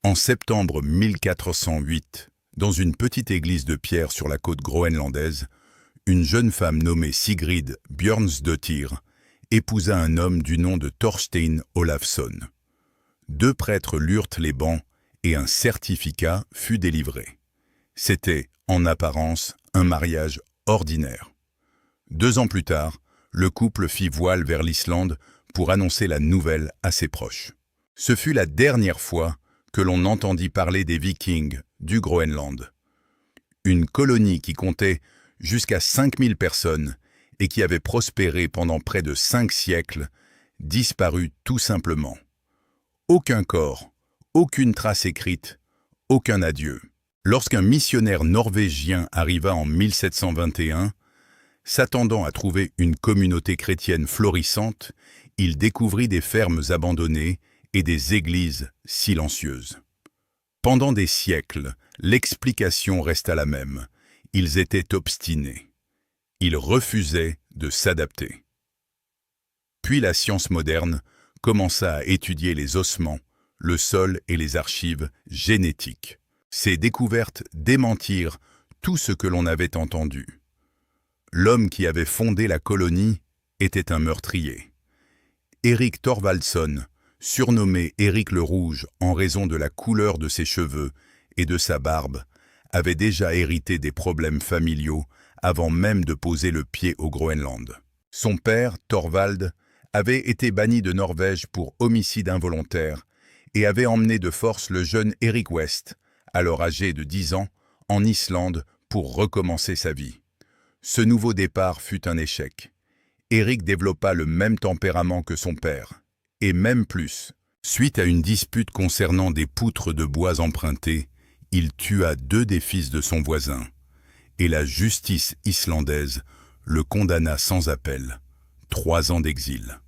En septembre 1408, dans une petite église de pierre sur la côte groenlandaise, une jeune femme nommée Sigrid Björnsdottir épousa un homme du nom de Thorstein Olafsson. 2 prêtres lurent les bancs et un certificat fut délivré. C'était, en apparence, un mariage ordinaire. 2 ans plus tard, le couple fit voile vers l'Islande pour annoncer la nouvelle à ses proches. Ce fut la dernière fois que l'on entendit parler des Vikings du Groenland. Une colonie qui comptait jusqu'à 5000 personnes et qui avait prospéré pendant près de 5 siècles, disparut tout simplement. Aucun corps, aucune trace écrite, aucun adieu. Lorsqu'un missionnaire norvégien arriva en 1721, s'attendant à trouver une communauté chrétienne florissante, il découvrit des fermes abandonnées et des églises silencieuses. Pendant des siècles, l'explication resta la même. Ils étaient obstinés. Ils refusaient de s'adapter. Puis la science moderne commença à étudier les ossements, le sol et les archives génétiques. Ces découvertes démentirent tout ce que l'on avait entendu. L'homme qui avait fondé la colonie était un meurtrier. Erik Thorvaldsson, surnommé Erik le Rouge en raison de la couleur de ses cheveux et de sa barbe, avait déjà hérité des problèmes familiaux avant même de poser le pied au Groenland. Son père, Thorvald, avait été banni de Norvège pour homicide involontaire et avait emmené de force le jeune Erik West, alors âgé de 10 ans, en Islande pour recommencer sa vie. Ce nouveau départ fut un échec. Erik développa le même tempérament que son père, et même plus. Suite à une dispute concernant des poutres de bois empruntées, il tua 2 des fils de son voisin, et la justice islandaise le condamna sans appel, 3 ans d'exil.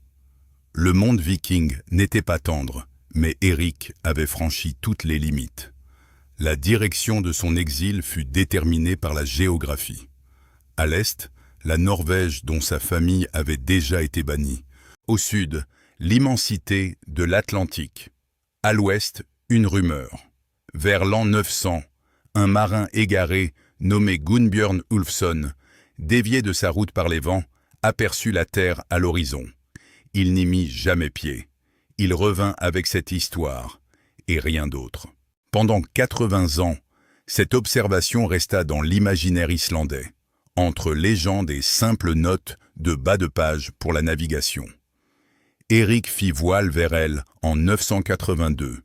Le monde viking n'était pas tendre, mais Erik avait franchi toutes les limites. La direction de son exil fut déterminée par la géographie. À l'est, la Norvège dont sa famille avait déjà été bannie. Au sud, l'immensité de l'Atlantique. À l'ouest, une rumeur. Vers l'an 900, un marin égaré nommé Gunnbjörn Ulfsson, dévié de sa route par les vents, aperçut la terre à l'horizon. Il n'y mit jamais pied. Il revint avec cette histoire, et rien d'autre. Pendant 80 ans, cette observation resta dans l'imaginaire islandais, entre légendes et simples notes de bas de page pour la navigation. Erik fit voile vers elle en 982.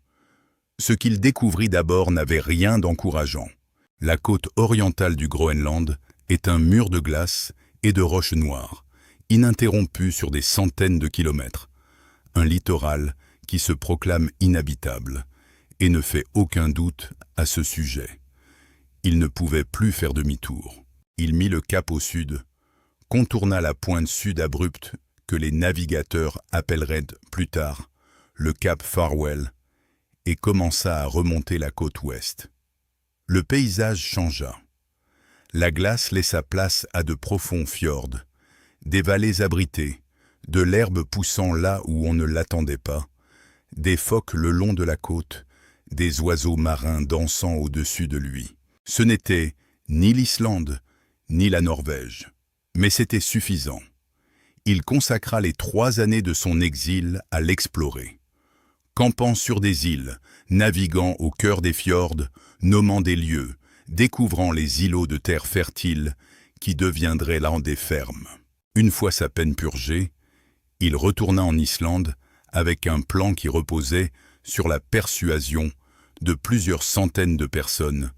Ce qu'il découvrit d'abord n'avait rien d'encourageant. La côte orientale du Groenland est un mur de glace et de roches noires, ininterrompu sur des centaines de kilomètres. Un littoral qui se proclame inhabitable et ne fait aucun doute à ce sujet. Il ne pouvait plus faire demi-tour. Il mit le cap au sud, contourna la pointe sud abrupte que les navigateurs appelleraient plus tard le cap Farewell et commença à remonter la côte ouest. Le paysage changea. La glace laissa place à de profonds fjords, des vallées abritées, de l'herbe poussant là où on ne l'attendait pas, des phoques le long de la côte, des oiseaux marins dansant au-dessus de lui. Ce n'était ni l'Islande, ni la Norvège, mais c'était suffisant. Il consacra les 3 années de son exil à l'explorer. Campant sur des îles, naviguant au cœur des fjords, nommant des lieux, découvrant les îlots de terre fertile qui deviendraient là des fermes. Une fois sa peine purgée, il retourna en Islande avec un plan qui reposait sur la persuasion de plusieurs centaines de personnes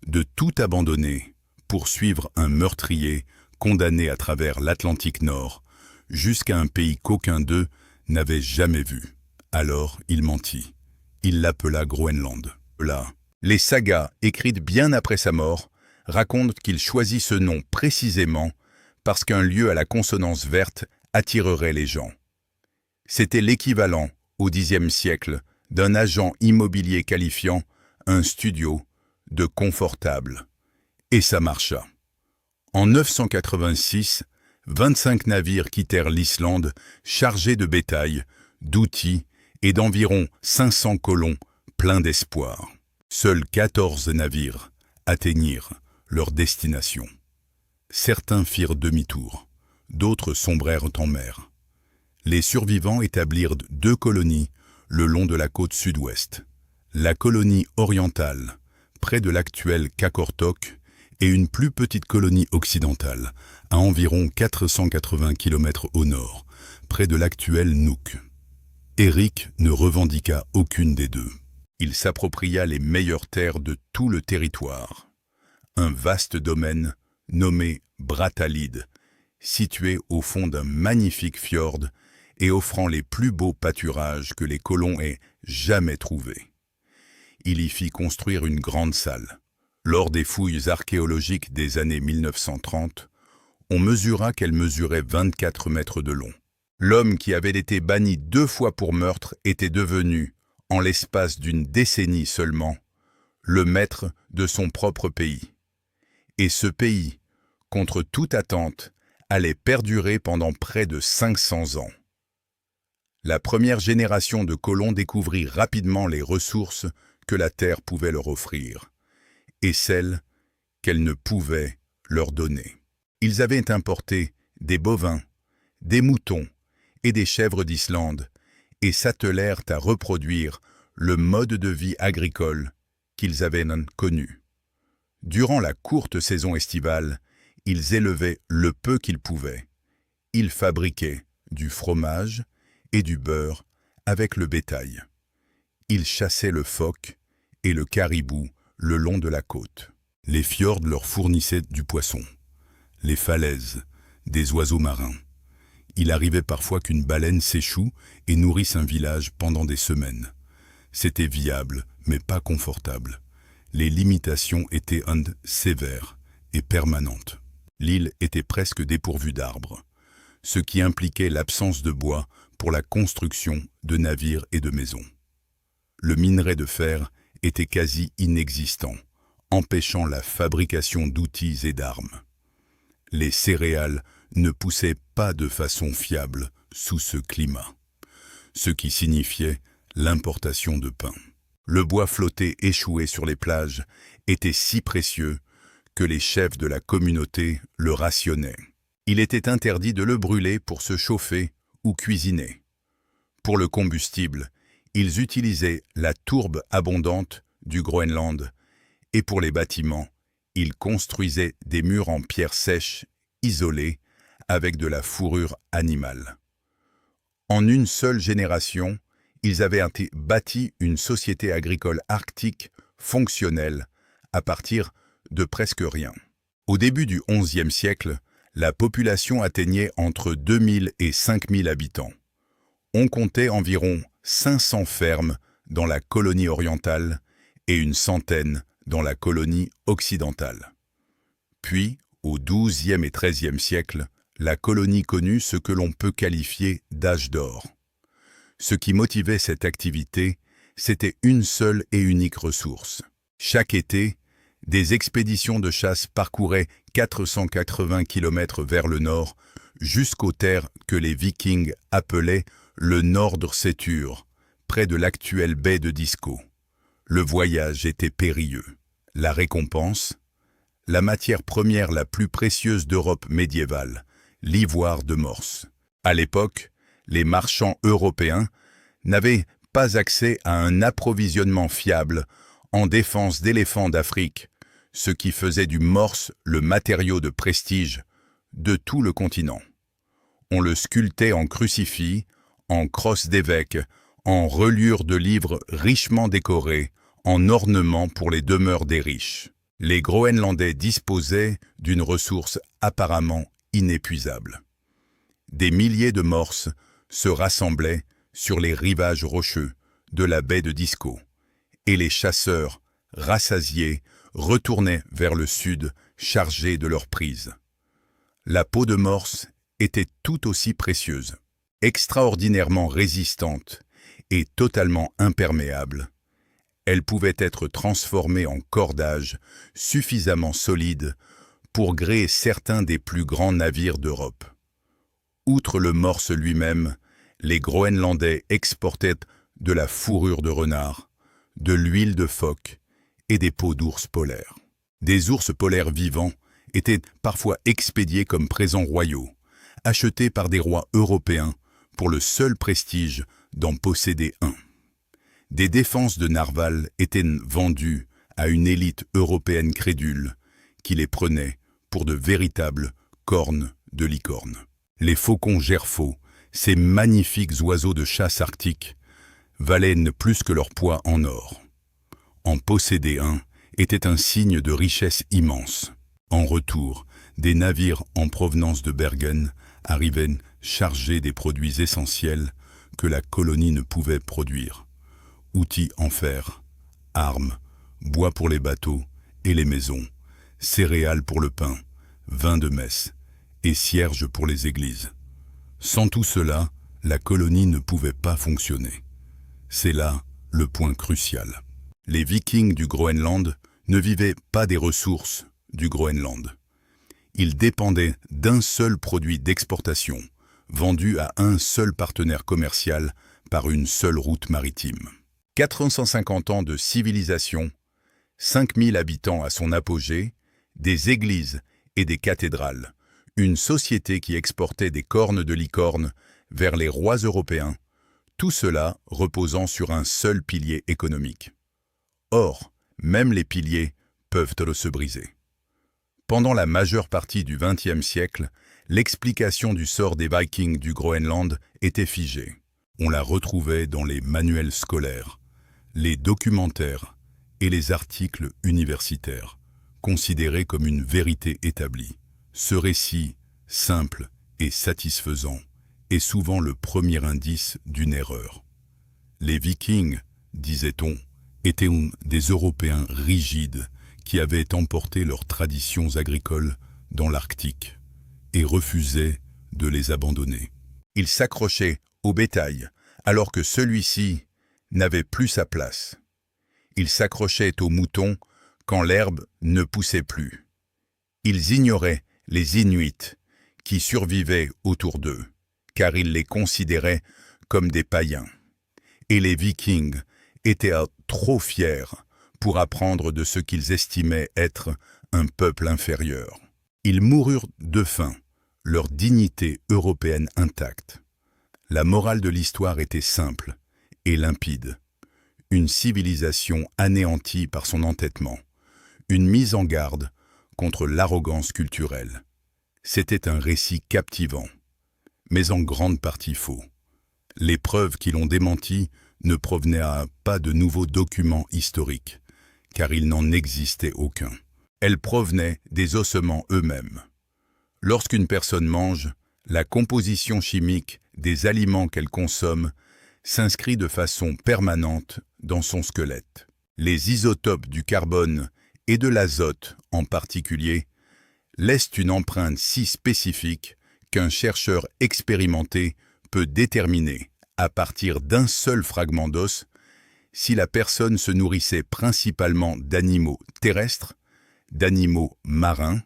de tout abandonner pour suivre un meurtrier condamné à travers l'Atlantique Nord jusqu'à un pays qu'aucun d'eux n'avait jamais vu. Alors il mentit. Il l'appela Groenland. Là, les sagas, écrites bien après sa mort, racontent qu'il choisit ce nom précisément parce qu'un lieu à la consonance verte attirerait les gens. C'était l'équivalent, au Xe siècle, d'un agent immobilier qualifiant un studio de confortable. Et ça marcha. En 986, 25 navires quittèrent l'Islande chargés de bétail, d'outils et d'environ 500 colons pleins d'espoir. Seuls 14 navires atteignirent leur destination. Certains firent demi-tour, d'autres sombrèrent en mer. Les survivants établirent 2 colonies le long de la côte sud-ouest. La colonie orientale, près de l'actuel Qaqortoq, et une plus petite colonie occidentale, à environ 480 km au nord, près de l'actuel Nuuk. Éric ne revendiqua aucune des deux. Il s'appropria les meilleures terres de tout le territoire. Un vaste domaine nommé Brattahlid, situé au fond d'un magnifique fjord et offrant les plus beaux pâturages que les colons aient jamais trouvés. Il y fit construire une grande salle. Lors des fouilles archéologiques des années 1930, on mesura qu'elle mesurait 24 mètres de long. L'homme qui avait été banni 2 fois pour meurtre était devenu, en l'espace d'une décennie seulement, le maître de son propre pays. Et ce pays, contre toute attente, allait perdurer pendant près de 500 ans. La première génération de colons découvrit rapidement les ressources que la terre pouvait leur offrir, et celles qu'elle ne pouvait leur donner. Ils avaient importé des bovins, des moutons et des chèvres d'Islande, et s'attelèrent à reproduire le mode de vie agricole qu'ils avaient connu. Durant la courte saison estivale, ils élevaient le peu qu'ils pouvaient. Ils fabriquaient du fromage et du beurre avec le bétail. Ils chassaient le phoque et le caribou le long de la côte. Les fjords leur fournissaient du poisson, les falaises, des oiseaux marins. Il arrivait parfois qu'une baleine s'échoue et nourrisse un village pendant des semaines. C'était viable, mais pas confortable. Les limitations étaient sévères et permanentes. L'île était presque dépourvue d'arbres, ce qui impliquait l'absence de bois pour la construction de navires et de maisons. Le minerai de fer était quasi inexistant, empêchant la fabrication d'outils et d'armes. Les céréales ne poussaient pas de façon fiable sous ce climat, ce qui signifiait l'importation de pain. Le bois flotté échoué sur les plages était si précieux que les chefs de la communauté le rationnaient. Il était interdit de le brûler pour se chauffer ou cuisiner. Pour le combustible, ils utilisaient la tourbe abondante du Groenland, et pour les bâtiments, ils construisaient des murs en pierre sèche, isolés, avec de la fourrure animale. En une seule génération, ils avaient bâti une société agricole arctique fonctionnelle à partir de presque rien. Au début du XIe siècle, la population atteignait entre 2000 et 5000 habitants. On comptait environ 500 fermes dans la colonie orientale et une centaine dans la colonie occidentale. Puis, au XIIe et XIIIe siècle, la colonie connut ce que l'on peut qualifier d'âge d'or. Ce qui motivait cette activité, c'était une seule et unique ressource. Chaque été, des expéditions de chasse parcouraient 480 km vers le nord, jusqu'aux terres que les Vikings appelaient le Nordsetur, près de l'actuelle baie de Disco. Le voyage était périlleux. La récompense? La matière première la plus précieuse d'Europe médiévale, l'ivoire de Morse. À l'époque, les marchands européens n'avaient pas accès à un approvisionnement fiable en défense d'éléphants d'Afrique, ce qui faisait du morse le matériau de prestige de tout le continent. On le sculptait en crucifix, en crosse d'évêque, en reliures de livres richement décorées, en ornements pour les demeures des riches. Les Groenlandais disposaient d'une ressource apparemment inépuisable. Des milliers de morses se rassemblaient sur les rivages rocheux de la baie de Disco, et les chasseurs, rassasiés, retournaient vers le sud chargés de leur prise. La peau de morse était tout aussi précieuse, extraordinairement résistante et totalement imperméable. Elle pouvait être transformée en cordage suffisamment solide pour gréer certains des plus grands navires d'Europe. Outre le morse lui-même, les Groenlandais exportaient de la fourrure de renard, de l'huile de phoque et des peaux d'ours polaires. Des ours polaires vivants étaient parfois expédiés comme présents royaux, achetés par des rois européens pour le seul prestige d'en posséder un. Des défenses de narval étaient vendues à une élite européenne crédule qui les prenait pour de véritables cornes de licorne. Les faucons gerfaux, ces magnifiques oiseaux de chasse arctique, valaient plus que leur poids en or. En posséder un était un signe de richesse immense. En retour, des navires en provenance de Bergen arrivaient chargés des produits essentiels que la colonie ne pouvait produire. Outils en fer, armes, bois pour les bateaux et les maisons, céréales pour le pain, vin de messe et cierges pour les églises. Sans tout cela, la colonie ne pouvait pas fonctionner. C'est là le point crucial. Les Vikings du Groenland ne vivaient pas des ressources du Groenland. Ils dépendaient d'un seul produit d'exportation, vendu à un seul partenaire commercial par une seule route maritime. 450 ans de civilisation, 5000 habitants à son apogée, des églises et des cathédrales, une société qui exportait des cornes de licorne vers les rois européens, tout cela reposant sur un seul pilier économique. Or, même les piliers peuvent se briser. Pendant la majeure partie du XXe siècle, l'explication du sort des Vikings du Groenland était figée. On la retrouvait dans les manuels scolaires, les documentaires et les articles universitaires, considérés comme une vérité établie. Ce récit, simple et satisfaisant, est souvent le premier indice d'une erreur. Les Vikings, disait-on, étaient des Européens rigides qui avaient emporté leurs traditions agricoles dans l'Arctique et refusaient de les abandonner. Ils s'accrochaient au bétail alors que celui-ci n'avait plus sa place. Ils s'accrochaient aux moutons quand l'herbe ne poussait plus. Ils ignoraient les Inuits qui survivaient autour d'eux, car ils les considéraient comme des païens. Et les Vikings étaient trop fiers pour apprendre de ce qu'ils estimaient être un peuple inférieur. Ils moururent de faim, leur dignité européenne intacte. La morale de l'histoire était simple et limpide. Une civilisation anéantie par son entêtement, une mise en garde contre l'arrogance culturelle. C'était un récit captivant, mais en grande partie faux. Les preuves qui l'ont démenti ne provenaient pas de nouveaux documents historiques, car il n'en existait aucun. Elles provenaient des ossements eux-mêmes. Lorsqu'une personne mange, la composition chimique des aliments qu'elle consomme s'inscrit de façon permanente dans son squelette. Les isotopes du carbone et de l'azote en particulier laissent une empreinte si spécifique qu'un chercheur expérimenté peut déterminer, à partir d'un seul fragment d'os, si la personne se nourrissait principalement d'animaux terrestres, d'animaux marins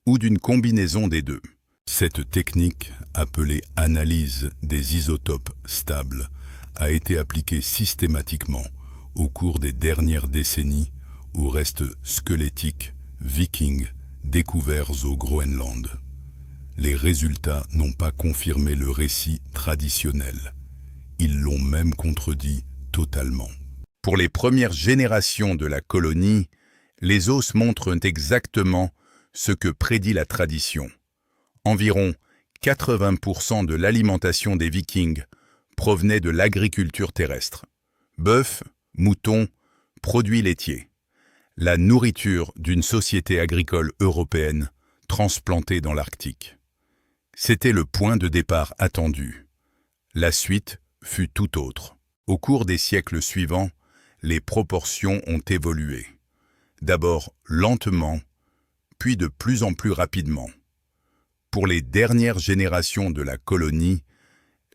ou d'une combinaison des deux. Cette technique, appelée analyse des isotopes stables, a été appliquée systématiquement au cours des dernières décennies aux restes squelettiques vikings découverts au Groenland. Les résultats n'ont pas confirmé le récit traditionnel. Ils l'ont même contredit totalement. Pour les premières générations de la colonie, les os montrent exactement ce que prédit la tradition. Environ 80% de l'alimentation des Vikings provenait de l'agriculture terrestre. Bœuf, moutons, produits laitiers. La nourriture d'une société agricole européenne transplantée dans l'Arctique. C'était le point de départ attendu. La suite fut tout autre. Au cours des siècles suivants, les proportions ont évolué. D'abord lentement, puis de plus en plus rapidement. Pour les dernières générations de la colonie,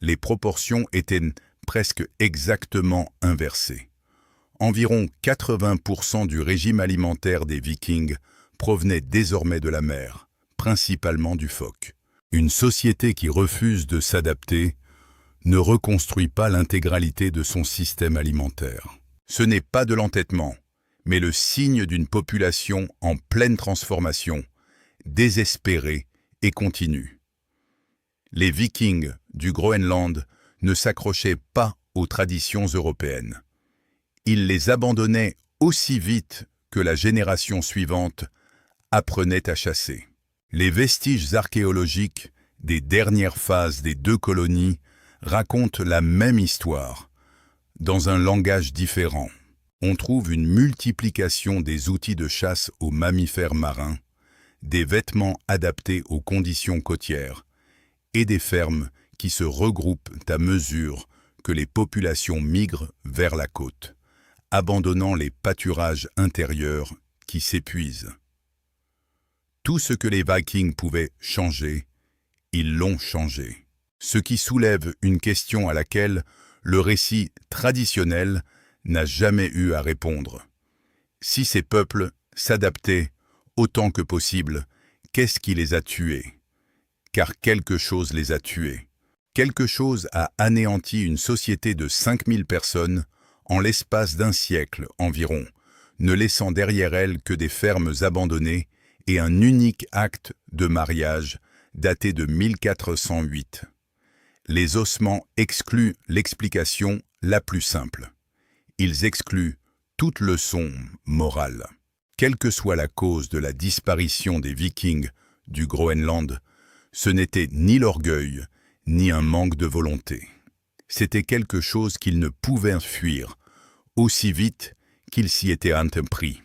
les proportions étaient presque exactement inversées. Environ 80% du régime alimentaire des Vikings provenait désormais de la mer, principalement du phoque. Une société qui refuse de s'adapter ne reconstruit pas l'intégralité de son système alimentaire. Ce n'est pas de l'entêtement, mais le signe d'une population en pleine transformation, désespérée et continue. Les Vikings du Groenland ne s'accrochaient pas aux traditions européennes. Ils les abandonnaient aussi vite que la génération suivante apprenait à chasser. Les vestiges archéologiques des dernières phases des deux colonies racontent la même histoire, dans un langage différent. On trouve une multiplication des outils de chasse aux mammifères marins, des vêtements adaptés aux conditions côtières et des fermes qui se regroupent à mesure que les populations migrent vers la côte, abandonnant les pâturages intérieurs qui s'épuisent. Tout ce que les Vikings pouvaient changer, ils l'ont changé. Ce qui soulève une question à laquelle le récit traditionnel n'a jamais eu à répondre. Si ces peuples s'adaptaient autant que possible, qu'est-ce qui les a tués? Car quelque chose les a tués. Quelque chose a anéanti une société de 5000 personnes en l'espace d'un siècle environ, ne laissant derrière elle que des fermes abandonnées et un unique acte de mariage daté de 1408. Les ossements excluent l'explication la plus simple. Ils excluent toute leçon morale. Quelle que soit la cause de la disparition des Vikings du Groenland, ce n'était ni l'orgueil, ni un manque de volonté. C'était quelque chose qu'ils ne pouvaient fuir, aussi vite qu'ils s'y étaient pris.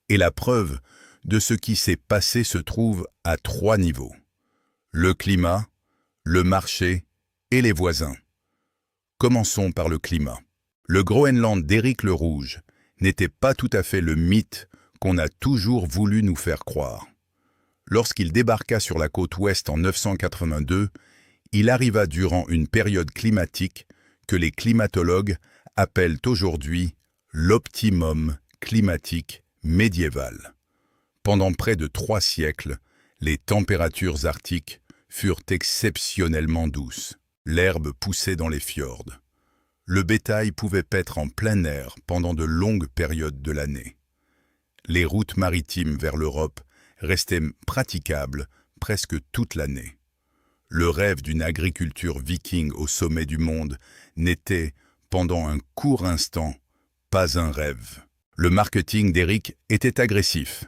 Et la preuve de ce qui s'est passé se trouve à 3 niveaux. Le climat, le marché et les voisins. Commençons par le climat. Le Groenland d'Éric le Rouge n'était pas tout à fait le mythe qu'on a toujours voulu nous faire croire. Lorsqu'il débarqua sur la côte ouest en 982, il arriva durant une période climatique que les climatologues appellent aujourd'hui l'optimum climatique médiéval. Pendant près de 3 siècles, les températures arctiques furent exceptionnellement douces. L'herbe poussait dans les fjords. Le bétail pouvait paître en plein air pendant de longues périodes de l'année. Les routes maritimes vers l'Europe restaient praticables presque toute l'année. Le rêve d'une agriculture viking au sommet du monde n'était, pendant un court instant, pas un rêve. Le marketing d'Éric était agressif,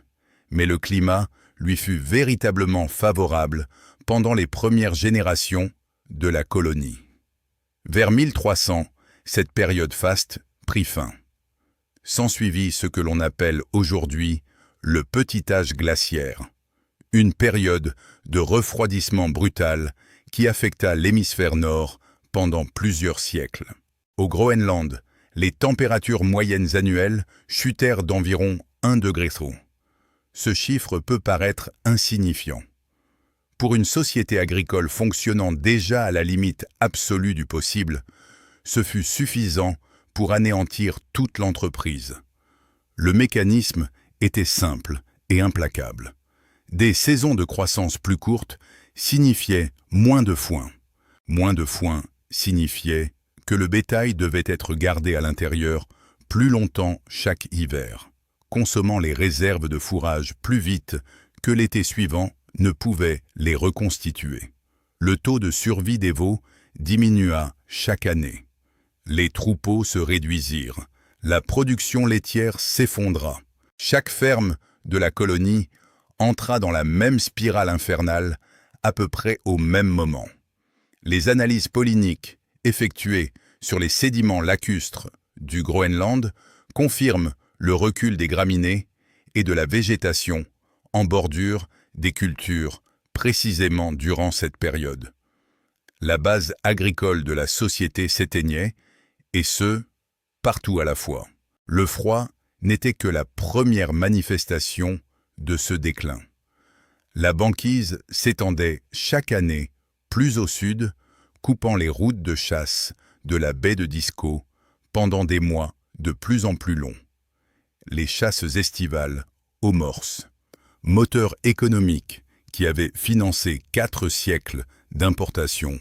mais le climat lui fut véritablement favorable pendant les premières générations de la colonie. Vers 1300, cette période faste prit fin. S'ensuivit ce que l'on appelle aujourd'hui le petit âge glaciaire, une période de refroidissement brutal qui affecta l'hémisphère nord pendant plusieurs siècles. Au Groenland, les températures moyennes annuelles chutèrent d'environ 1 degré. Ce chiffre peut paraître insignifiant. Pour une société agricole fonctionnant déjà à la limite absolue du possible, ce fut suffisant pour anéantir toute l'entreprise. Le mécanisme était simple et implacable. Des saisons de croissance plus courtes signifiaient moins de foin. Moins de foin signifiait que le bétail devait être gardé à l'intérieur plus longtemps chaque hiver, consommant les réserves de fourrage plus vite que l'été suivant ne pouvait les reconstituer. Le taux de survie des veaux diminua chaque année. Les troupeaux se réduisirent. La production laitière s'effondra. Chaque ferme de la colonie entra dans la même spirale infernale à peu près au même moment. Les analyses polliniques effectuées sur les sédiments lacustres du Groenland confirment le recul des graminées et de la végétation en bordure des cultures précisément durant cette période. La base agricole de la société s'éteignait, et ce, partout à la fois. Le froid n'était que la première manifestation de ce déclin. La banquise s'étendait chaque année plus au sud, coupant les routes de chasse de la baie de Disco pendant des mois de plus en plus longs. Les chasses estivales aux morses, moteur économique qui avait financé 4 siècles d'importation,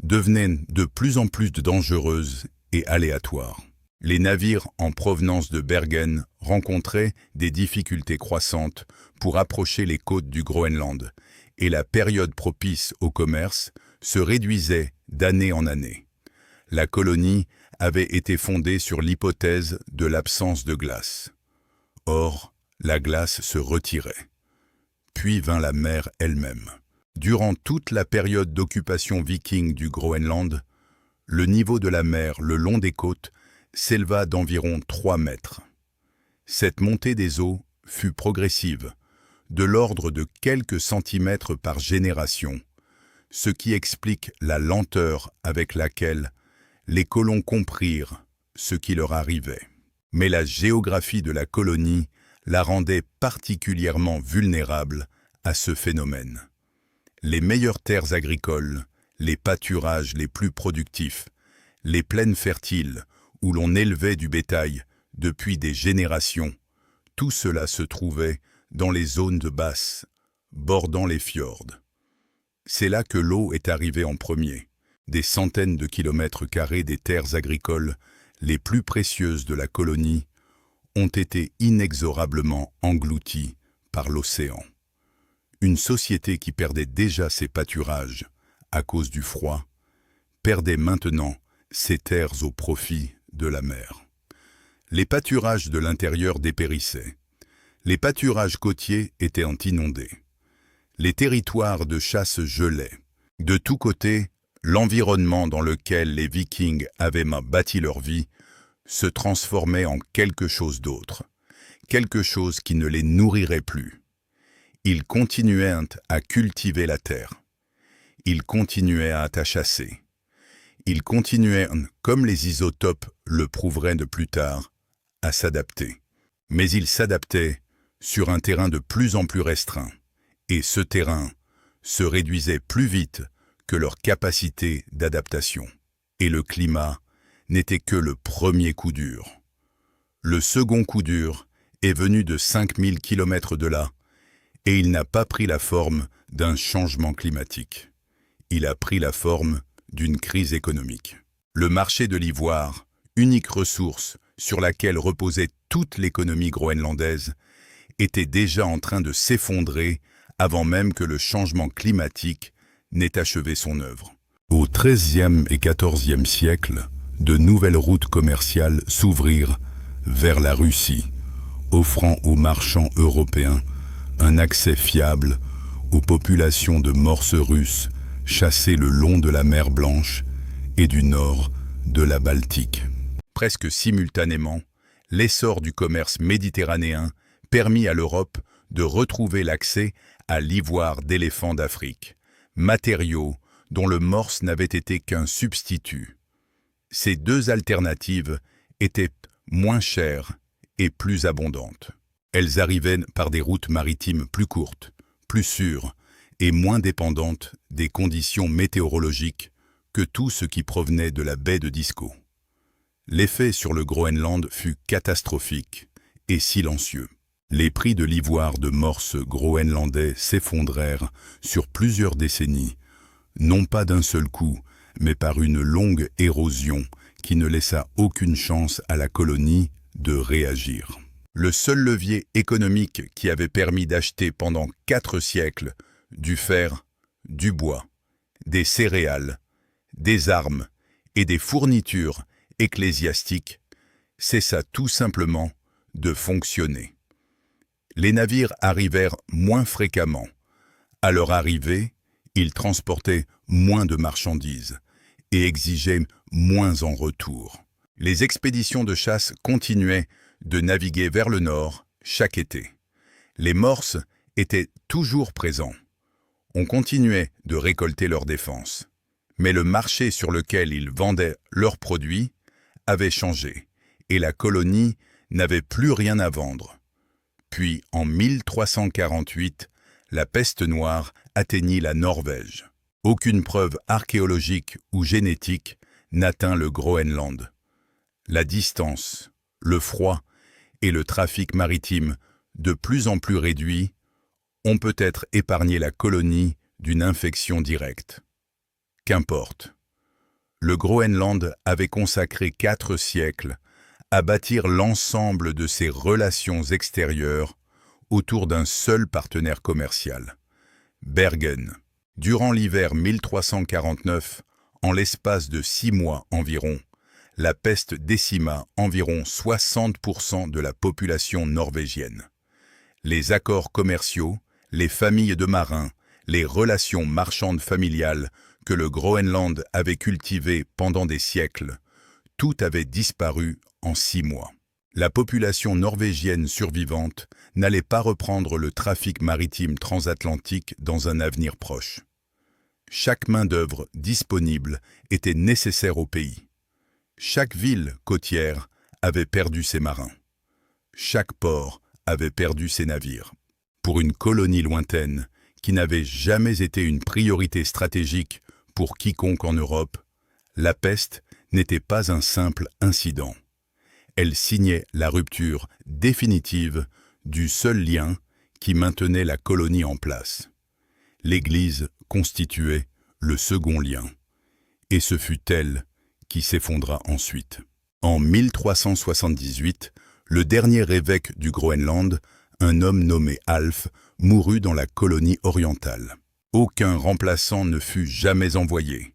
devenaient de plus en plus dangereuses et aléatoires. Les navires en provenance de Bergen rencontraient des difficultés croissantes pour approcher les côtes du Groenland, et la période propice au commerce se réduisait d'année en année. La colonie avait été fondée sur l'hypothèse de l'absence de glace. Or, la glace se retirait. Puis vint la mer elle-même. Durant toute la période d'occupation viking du Groenland, le niveau de la mer le long des côtes s'éleva d'environ 3 mètres. Cette montée des eaux fut progressive, de l'ordre de quelques centimètres par génération, ce qui explique la lenteur avec laquelle les colons comprirent ce qui leur arrivait. Mais la géographie de la colonie la rendait particulièrement vulnérable à ce phénomène. Les meilleures terres agricoles, les pâturages les plus productifs, les plaines fertiles où l'on élevait du bétail depuis des générations, tout cela se trouvait dans les zones de basse, bordant les fjords. C'est là que l'eau est arrivée en premier. Des centaines de kilomètres carrés des terres agricoles les plus précieuses de la colonie ont été inexorablement englouties par l'océan. Une société qui perdait déjà ses pâturages à cause du froid, perdait maintenant ses terres au profit de la mer. Les pâturages de l'intérieur dépérissaient. Les pâturages côtiers étaient inondés. Les territoires de chasse gelaient. De tous côtés, l'environnement dans lequel les Vikings avaient bâti leur vie se transformait en quelque chose d'autre, quelque chose qui ne les nourrirait plus. Ils continuaient à cultiver la terre. Ils continuaient à chasser. Ils continuaient, comme les isotopes le prouveraient de plus tard, à s'adapter. Mais ils s'adaptaient sur un terrain de plus en plus restreint, et ce terrain se réduisait plus vite que leur capacité d'adaptation. Et le climat n'était que le premier coup dur. Le second coup dur est venu de 5000 km de là, et il n'a pas pris la forme d'un changement climatique. Il a pris la forme d'une crise économique. Le marché de l'ivoire, unique ressource sur laquelle reposait toute l'économie groenlandaise, était déjà en train de s'effondrer avant même que le changement climatique n'ait achevé son œuvre. Au XIIIe et XIVe siècle, de nouvelles routes commerciales s'ouvrirent vers la Russie, offrant aux marchands européens un accès fiable aux populations de morses russes chassées le long de la mer Blanche et du nord de la Baltique. Presque simultanément, l'essor du commerce méditerranéen permit à l'Europe de retrouver l'accès à l'ivoire d'éléphant d'Afrique, matériau dont le morse n'avait été qu'un substitut. Ces deux alternatives étaient moins chères et plus abondantes. Elles arrivaient par des routes maritimes plus courtes, plus sûres et moins dépendantes des conditions météorologiques que tout ce qui provenait de la baie de Disco. L'effet sur le Groenland fut catastrophique et silencieux. Les prix de l'ivoire de morse groenlandais s'effondrèrent sur plusieurs décennies, non pas d'un seul coup, mais par une longue érosion qui ne laissa aucune chance à la colonie de réagir. Le seul levier économique qui avait permis d'acheter pendant 4 siècles du fer, du bois, des céréales, des armes et des fournitures ecclésiastiques cessa tout simplement de fonctionner. Les navires arrivèrent moins fréquemment. À leur arrivée, ils transportaient moins de marchandises et exigeaient moins en retour. Les expéditions de chasse continuaient de naviguer vers le nord chaque été. Les morses étaient toujours présents. On continuait de récolter leurs défenses. Mais le marché sur lequel ils vendaient leurs produits avait changé et la colonie n'avait plus rien à vendre. Puis, en 1348, la peste noire atteignit la Norvège. Aucune preuve archéologique ou génétique n'atteint le Groenland. La distance, le froid et le trafic maritime, de plus en plus réduits, ont peut-être épargné la colonie d'une infection directe. Qu'importe. Le Groenland avait consacré 4 siècles à bâtir l'ensemble de ses relations extérieures autour d'un seul partenaire commercial, Bergen. Durant l'hiver 1349, en l'espace de 6 mois environ, la peste décima environ 60% de la population norvégienne. Les accords commerciaux, les familles de marins, les relations marchandes familiales que le Groenland avait cultivées pendant des siècles, tout avait disparu en 6 mois. La population norvégienne survivante n'allait pas reprendre le trafic maritime transatlantique dans un avenir proche. Chaque main-d'œuvre disponible était nécessaire au pays. Chaque ville côtière avait perdu ses marins. Chaque port avait perdu ses navires. Pour une colonie lointaine qui n'avait jamais été une priorité stratégique pour quiconque en Europe, la peste n'était pas un simple incident. Elle signait la rupture définitive du seul lien qui maintenait la colonie en place. L'Église constituait le second lien, et ce fut elle qui s'effondra ensuite. En 1378, le dernier évêque du Groenland, un homme nommé Alf, mourut dans la colonie orientale. Aucun remplaçant ne fut jamais envoyé.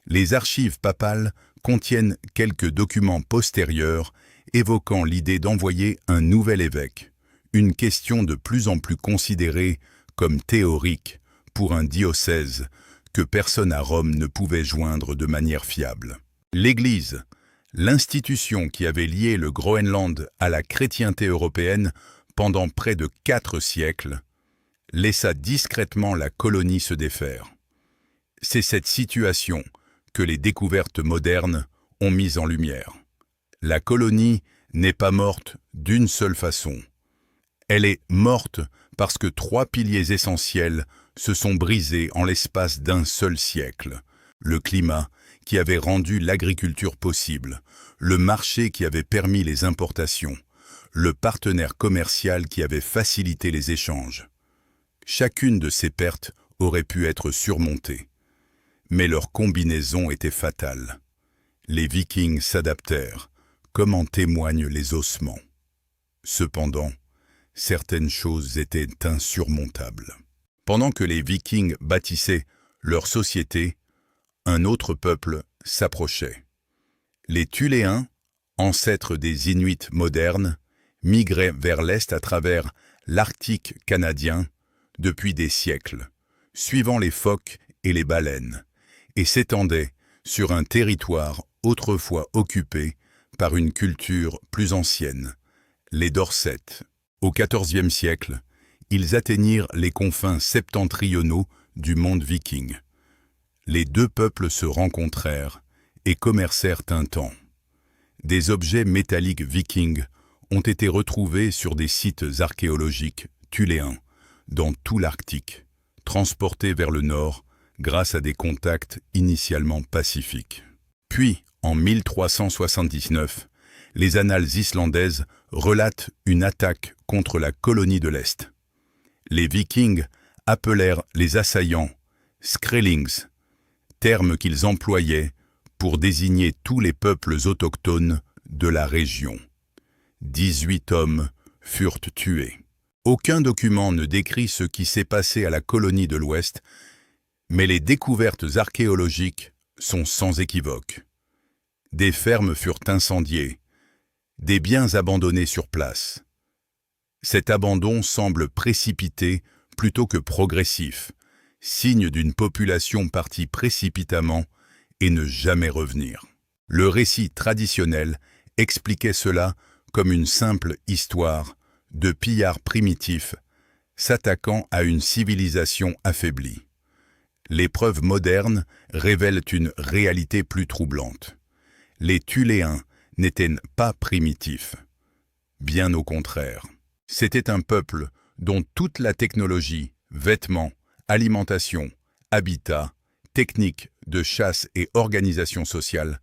Les archives papales contiennent quelques documents postérieurs évoquant l'idée d'envoyer un nouvel évêque, une question de plus en plus considérée comme théorique pour un diocèse que personne à Rome ne pouvait joindre de manière fiable. L'Église, l'institution qui avait lié le Groenland à la chrétienté européenne pendant près de 4 siècles, laissa discrètement la colonie se défaire. C'est cette situation que les découvertes modernes ont mise en lumière. La colonie n'est pas morte d'une seule façon. Elle est morte parce que 3 piliers essentiels se sont brisés en l'espace d'un seul siècle. Le climat qui avait rendu l'agriculture possible, le marché qui avait permis les importations, le partenaire commercial qui avait facilité les échanges. Chacune de ces pertes aurait pu être surmontée, mais leur combinaison était fatale. Les Vikings s'adaptèrent, comme en témoignent les ossements. Cependant, certaines choses étaient insurmontables. Pendant que les Vikings bâtissaient leur société, un autre peuple s'approchait. Les Thuléens, ancêtres des Inuits modernes, migraient vers l'Est à travers l'Arctique canadien depuis des siècles, suivant les phoques et les baleines, et s'étendaient sur un territoire autrefois occupé par une culture plus ancienne, les Dorset. Au XIVe siècle, ils atteignirent les confins septentrionaux du monde viking. Les deux peuples se rencontrèrent et commercèrent un temps. Des objets métalliques vikings ont été retrouvés sur des sites archéologiques thuléens dans tout l'Arctique, transportés vers le nord grâce à des contacts initialement pacifiques. Puis, en 1379, les annales islandaises relatent une attaque contre la colonie de l'Est. Les Vikings appelèrent les assaillants « Skrellings », terme qu'ils employaient pour désigner tous les peuples autochtones de la région. 18 hommes furent tués. Aucun document ne décrit ce qui s'est passé à la colonie de l'Ouest, mais les découvertes archéologiques sont sans équivoque. Des fermes furent incendiées, des biens abandonnés sur place. Cet abandon semble précipité plutôt que progressif, signe d'une population partie précipitamment et ne jamais revenir. Le récit traditionnel expliquait cela comme une simple histoire de pillards primitifs s'attaquant à une civilisation affaiblie. Les preuves modernes révèlent une réalité plus troublante. Les Thuléens n'étaient pas primitifs. Bien au contraire. C'était un peuple dont toute la technologie, vêtements, alimentation, habitat, techniques de chasse et organisation sociale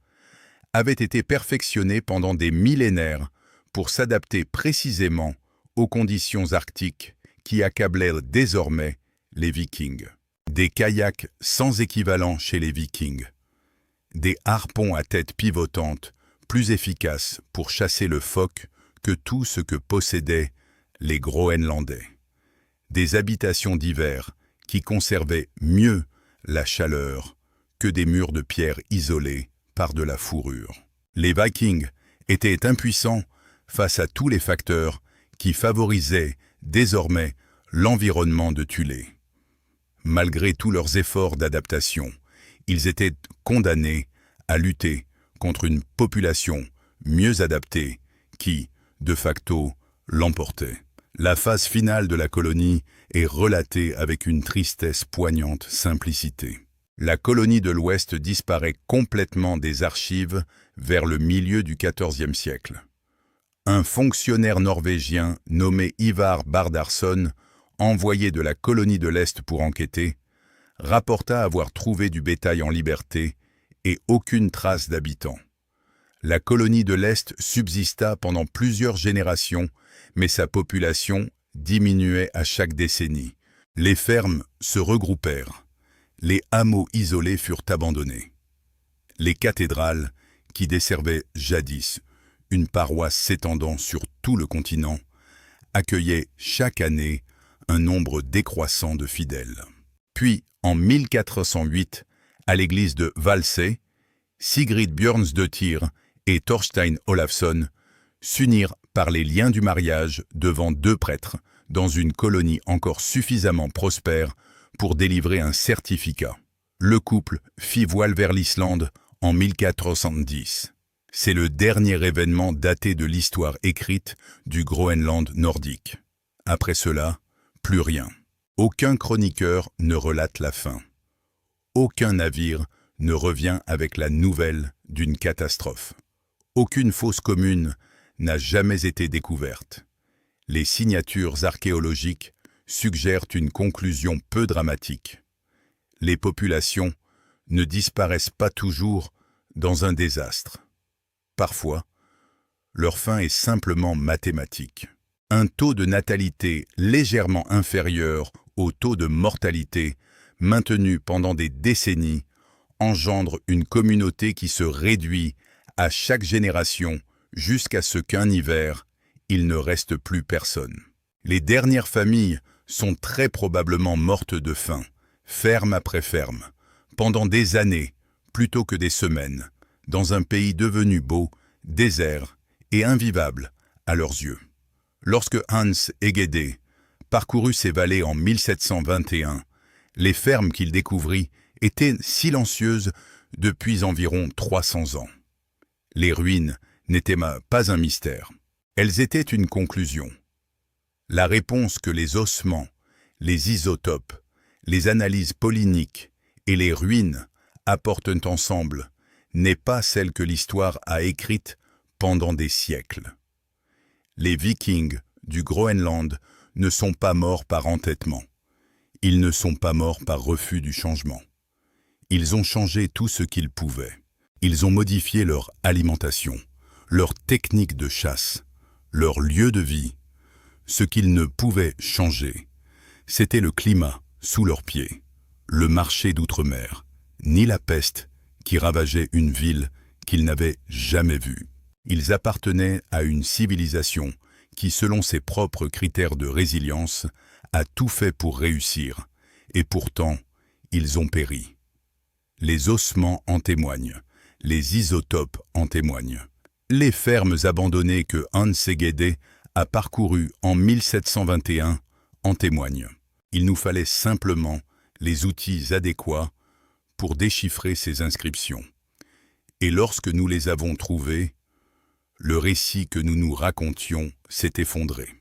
avaient été perfectionnés pendant des millénaires pour s'adapter précisément aux conditions arctiques qui accablaient désormais les Vikings. Des kayaks sans équivalent chez les Vikings, des harpons à tête pivotante plus efficace pour chasser le phoque que tout ce que possédaient les Groenlandais. Des habitations d'hiver qui conservaient mieux la chaleur que des murs de pierre isolés par de la fourrure. Les Vikings étaient impuissants face à tous les facteurs qui favorisaient désormais l'environnement de Thulé. Malgré tous leurs efforts d'adaptation, ils étaient condamnés à lutter contre une population mieux adaptée qui, de facto, l'emportait. La phase finale de la colonie est relatée avec une tristesse poignante simplicité. La colonie de l'Ouest disparaît complètement des archives vers le milieu du XIVe siècle. Un fonctionnaire norvégien nommé Ivar Bardarsson, envoyé de la colonie de l'Est pour enquêter, rapporta avoir trouvé du bétail en liberté et aucune trace d'habitants. La colonie de l'Est subsista pendant plusieurs générations, mais sa population diminuait à chaque décennie. Les fermes se regroupèrent. Les hameaux isolés furent abandonnés. Les cathédrales, qui desservaient jadis une paroisse s'étendant sur tout le continent, accueillaient chaque année un nombre décroissant de fidèles. Puis, en 1408, à l'église de Valsøy, Sigrid Bjørnsdottir et Thorstein Olafsson s'unirent par les liens du mariage devant deux prêtres dans une colonie encore suffisamment prospère pour délivrer un certificat. Le couple fit voile vers l'Islande en 1410. C'est le dernier événement daté de l'histoire écrite du Groenland nordique. Après cela, plus rien. Aucun chroniqueur ne relate la fin. Aucun navire ne revient avec la nouvelle d'une catastrophe. Aucune fosse commune n'a jamais été découverte. Les signatures archéologiques suggèrent une conclusion peu dramatique. Les populations ne disparaissent pas toujours dans un désastre. Parfois, leur fin est simplement mathématique. Un taux de natalité légèrement inférieur au taux de mortalité maintenu pendant des décennies engendre une communauté qui se réduit à chaque génération jusqu'à ce qu'un hiver, il ne reste plus personne. Les dernières familles sont très probablement mortes de faim, ferme après ferme, pendant des années plutôt que des semaines, dans un pays devenu beau, désert et invivable à leurs yeux. Lorsque Hans Egede parcourut ces vallées en 1721, les fermes qu'il découvrit étaient silencieuses depuis environ 300 ans. Les ruines n'étaient pas un mystère. Elles étaient une conclusion. La réponse que les ossements, les isotopes, les analyses polyniques et les ruines apportent ensemble n'est pas celle que l'histoire a écrite pendant des siècles. Les Vikings du Groenland ne sont pas morts par entêtement. Ils ne sont pas morts par refus du changement. Ils ont changé tout ce qu'ils pouvaient. Ils ont modifié leur alimentation, leur technique de chasse, leur lieu de vie. Ce qu'ils ne pouvaient changer, c'était le climat sous leurs pieds, le marché d'outre-mer, ni la peste qui ravageait une ville qu'ils n'avaient jamais vue. Ils appartenaient à une civilisation qui, selon ses propres critères de résilience, a tout fait pour réussir, et pourtant, ils ont péri. Les ossements en témoignent, les isotopes en témoignent. Les fermes abandonnées que Hans Egede a parcourues en 1721 en témoignent. Il nous fallait simplement les outils adéquats pour déchiffrer ces inscriptions. Et lorsque nous les avons trouvés, le récit que nous nous racontions s'est effondré.